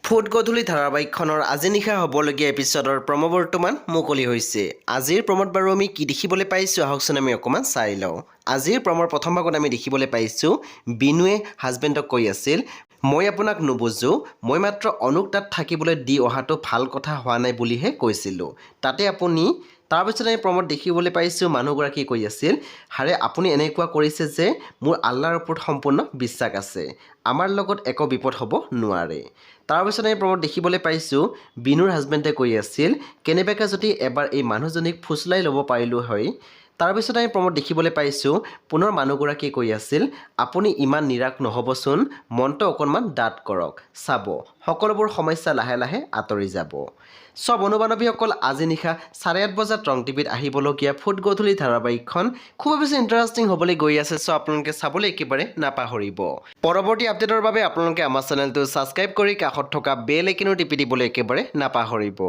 Foot গধূলি ধাৰাবাহিকখনৰ আজি নিশা হ'বলগীয়া এপিছডৰ প্ৰম' বৰ্তমান মুকলি হৈছে। আজিৰ প্ৰম'ত বাৰু আমি কি দেখিবলৈ পাইছোঁ আহকচোন আমি অকণমান চাই লওঁ। আজিৰ প্ৰম'ৰ প্ৰথম ভাগত আমি দেখিবলৈ পাইছোঁ বিনুৱে হাজবেণ্ডক কৈ আছিল, মই আপোনাক নুবুজোঁ, মই মাত্ৰ অনুক তাত থাকিবলৈ দি অহাটো ভাল কথা হোৱা নাই বুলিহে কৈছিলোঁ। তাতে আপুনি তাৰপিছত আমি প্ৰম'ত দেখিবলৈ পাইছোঁ মানুহগৰাকী কৈ আছিল, হাৰে আপুনি এনেকুৱা কৰিছে যে মোৰ আল্লাহৰ ওপৰত সম্পূৰ্ণ বিশ্বাস আছে, আমাৰ লগত একো বিপদ হ'ব নোৱাৰে। তাৰপিছত আমি প্ৰম'ত দেখিবলৈ পাইছোঁ বিনুৰ হাজবেণ্ডে কৈ আছিল, কেনেবাকৈ যদি এবাৰ এই মানুহজনীক ফুচলাই ল'ব পাৰিলোঁ হয়। তাৰপিছত আমি প্ৰম'ত দেখিবলৈ পাইছোঁ পুনৰ মানুহগৰাকীয়ে কৈ আছিল, আপুনি ইমান নিৰাশ নহ'বচোন, মনটো অকণমান ডাঠ কৰক, চাব সকলোবোৰ সমস্যা লাহে লাহে আঁতৰি যাব। চ' বন্ধু বান্ধৱীসকল, আজি নিশা 8:30 বজাত ৰং টিভিত আহিবলগীয়া ফুট গধূলি ধাৰাবাহিকখন খুব বেছি ইণ্টাৰেষ্টিং হ'বলৈ গৈ আছে। চ' আপোনালোকে চাবলৈ একেবাৰে নাপাহৰিব। পৰৱৰ্তী আপডেটৰ বাবে আপোনালোকে আমাৰ চেনেলটো ছাবস্ক্ৰাইব কৰি কাষত থকা বেল আইকনো টিপি দিবলৈ একেবাৰে নাপাহৰিব।